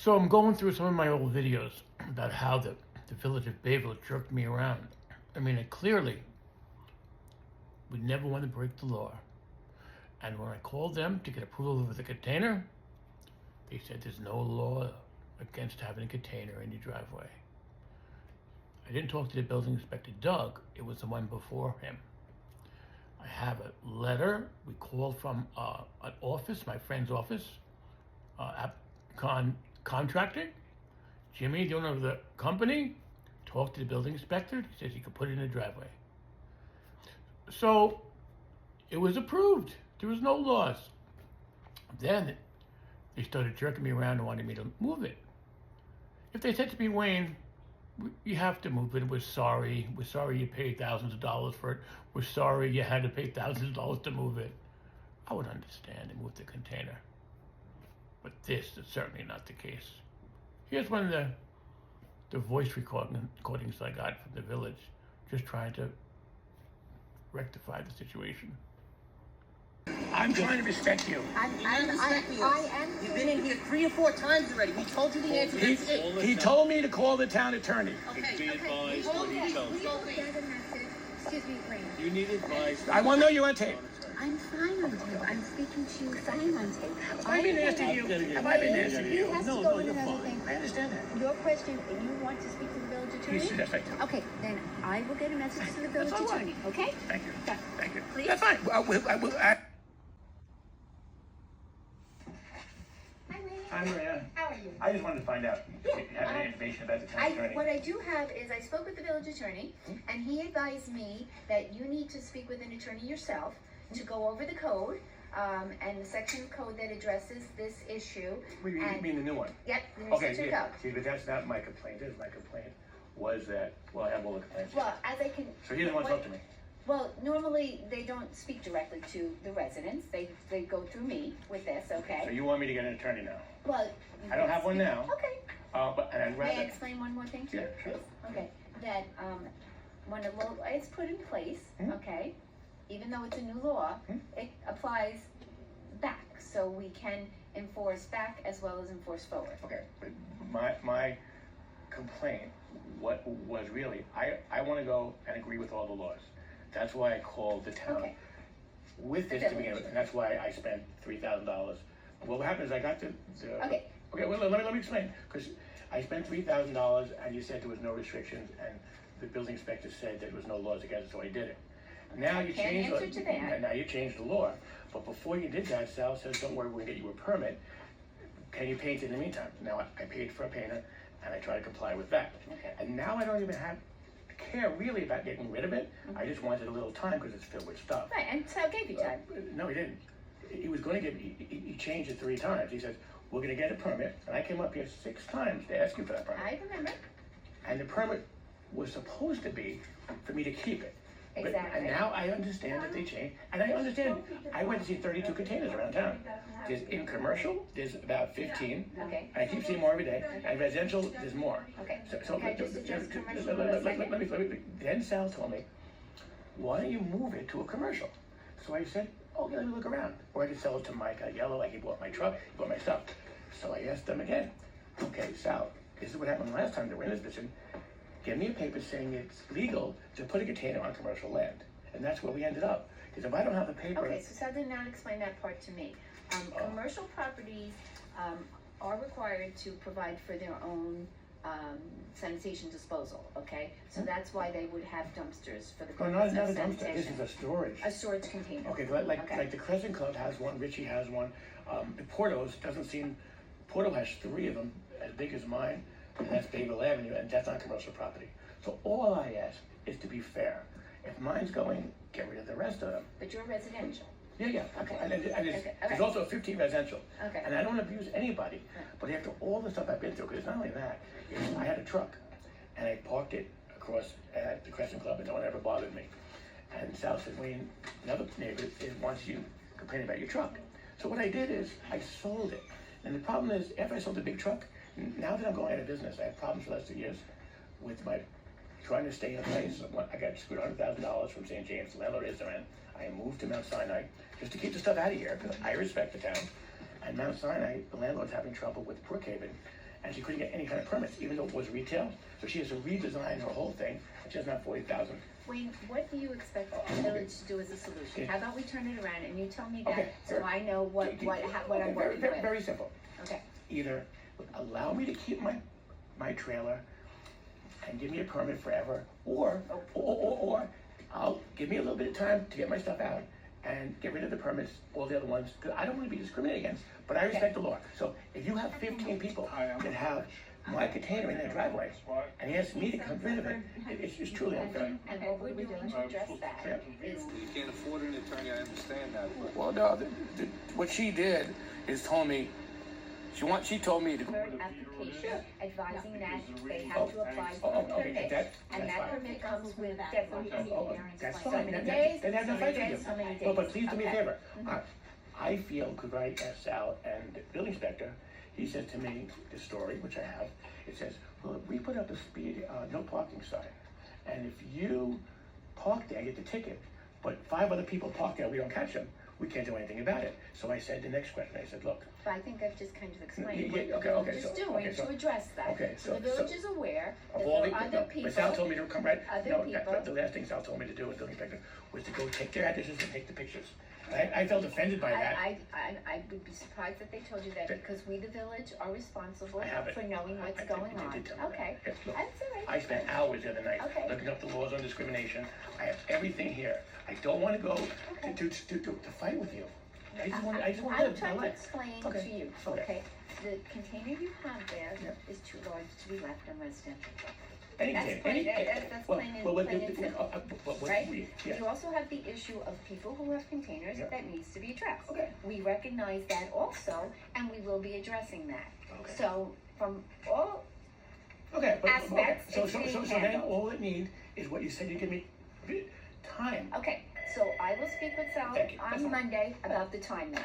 So I'm going through some of my old videos about how the village of Bayville jerked me around. I mean, clearly, we never want to break the law. And when I called them to get approval of the container, they said there's no law against having a container in your driveway. I didn't talk to the building inspector, Doug. It was the one before him. I have a letter. We called from an office, my friend's office, contracting. Jimmy, the owner of the company, talked to the building inspector. He says he could put it in the driveway. So it was approved. There was no laws. Then they started jerking me around and wanted me to move it. If they said to me, Wayne, you have to move it. We're sorry. We're sorry you paid thousands of dollars for it. We're sorry you had to pay thousands of dollars to move it. I would understand and move the container. But this is certainly not the case. Here's one of the voice recordings I got from the village, just trying to rectify the situation. I'm trying to respect you. I am. You've been in here 3 or 4 times already. We told you the answer. That's it. He told me to call the town attorney. Okay. Be advised what he tells you. Excuse me, Wayne. You need advice. I want to know you on tape. I'm fine on tape. I'm speaking to you fine on tape. Have I been nasty to you? Have I been nasty to He you? has to No, go no, with you're another fine. thing. I understand that. Your question, you want to speak to the village attorney? Yes, I do. Okay, then I will get a message to the village That's all right. attorney, okay? Thank you. Okay. Thank you. Please? That's fine. I will. Hi, Wayne. Hi, Maria. How are you? I just wanted to find out if you have any information about the town attorney. What I do have is I spoke with the village attorney, and he advised me that you need to speak with an attorney yourself to go over the code, and the section of code that addresses this issue. You mean the new one? Yep, the new Okay, section of yeah. code. See, but that's not my complaint. My complaint was that, well, I have all the complaints. Well, as I can. So he doesn't want to talk to me. Well, normally they don't speak directly to the residents. They go through me with this, okay? So you want me to get an attorney now? Well. I don't have one now. Okay. And I'd rather. May I explain one more thing to you? Yeah, sure. please? Okay, that, when a law is put in place, okay, even though it's a new law, it applies back, so we can enforce back as well as enforce forward. Okay, but my complaint, what was really, I want to go and agree with all the laws. That's why I called the town Okay. with this to begin with, and that's why I spent $3,000. Well, what happened is I got the Okay. Okay, well, let me explain, because I spent $3,000, and you said there was no restrictions, and the building inspector said there was no laws against it, so I did it. Now you can't changed answer to that. Now you changed the law, but before you did that, Sal says, don't worry, we're gonna get you a permit. Can you paint it in the meantime? Now I paid for a painter, and I try to comply with that. Okay. And now I don't even care really about getting rid of it. I just wanted a little time because it's filled with stuff. Right, and so I gave you time. No, he didn't. He was going to give. He changed it 3 times. He says, "We're going to get a permit," and I came up here 6 times to ask you for that permit. I remember. And the permit was supposed to be for me to keep it. Exactly. And now I understand that they changed, and I understand. I went to see 32 containers around town. There's in commercial, there's about 15. Okay. I keep seeing more every day. And residential, there's more. Okay. So Can I just address commercial for a let second? me. Then Sal told me, why don't you move it to a commercial? So I said, oh, yeah, let me look around. Or I could sell it to Mike Yellow, like he bought my truck, he bought my stuff. So I asked them again, okay, Sal, this is what happened last time they were in this position. Give me a paper saying it's legal to put a container on commercial land. And that's where we ended up. Because if I don't have a paper... Okay, so Sal did not explain that part to me. Commercial properties are required to provide for their own sanitation disposal, okay? So that's why they would have dumpsters for the No, purpose not of a dumpster, this sanitation. is a storage. A storage container. Okay, like the Crescent Club has one, Richie has one. The Porto's doesn't seem... Porto has 3 of them, as big as mine, and that's Bayville Avenue, and that's not commercial property. So all I ask is to be fair. If mine's going, get rid of the rest of them. But you're residential. Yeah. Okay. And Okay. there's also 15 residential. Okay. And I don't abuse anybody. But after all the stuff I've been through, because it's not only that, I had a truck, and I parked it across at the Crescent Club, and no one ever bothered me. And Sal said, Wayne, another neighbor wants you complaining about your truck. So what I did is, I sold it. And the problem is, after I sold the big truck, now that I'm going out of business, I have problems for the last 2 years with my trying to stay in place. I got screwed $100,000 from St. James, the landlord is there, and I moved to Mount Sinai just to keep the stuff out of here, because I respect the town. And Mount Sinai, the landlord's having trouble with Brookhaven, and she couldn't get any kind of permits, even though it was retail. So she has to redesign her whole thing, and she doesn't have 40,000. Wayne, what do you expect the village to do as a solution? Okay. How about we turn it around and you tell me that, Okay, so very- I know what I'm working with? Very simple. Okay, Either allow me to keep my trailer and give me a permit forever, or I'll give me a little bit of time to get my stuff out and get rid of the permits, all the other ones, because I don't want to be discriminated against, but I respect the law. So if you have 15 people that have my container in their driveway, and he asks me to come rid of it, it's just truly unfair. and what we're doing to address that is, You can't afford an attorney, I understand that. but- Well, no, what she did is told me, she told me to go. third application advising that they have to apply for a Okay, permit, that's and that fine. permit comes with deadlines. That's So fine. many Then days, have no so fight many with days, you. so many days. But please do me a Okay. favor. I feel, because I asked Sal and the building inspector, he said to me this story, which I have. It says, well, if we put up a speed, no parking sign, and if you park there, you get the ticket, but 5 other people park there, we don't catch them, we can't do anything about it. So I said the next question, I said, look, But I think I've just kind of explained Yeah, what the okay, village okay, is so- doing okay, so- to address that. okay, So the so- village is aware that of all there the, are other people. but Sal told me to come right, Other no, people. the last thing Sal told me to do with the building inspector was to go take their addresses and take the pictures. I felt offended by that. I would be surprised if they told you that, because we, the village, are responsible I have it. for knowing what's I- going they on. did tell me that. Okay, Yes, look, that's all right. I spent hours the other night Okay. looking up the laws on discrimination. I have everything here. I don't want to go Okay. to fight with you. I just want to I'm live my trying to life. explain Okay, to you, okay. okay? The container you have there Yep. is too large to be left on residential property. Any That's kid, plain- any that's well, plain and- well, plain and simple, Right? yeah. You also have the issue of people who have containers Yep. that needs to be addressed. Okay. We recognize that also, and we will be addressing that. Okay. So, from all, Okay, but, aspects, okay. it's being So then handled. all it needs is what you said you give me time. okay, so I will speak with Sal Thank you. That's all. on Monday about the time now.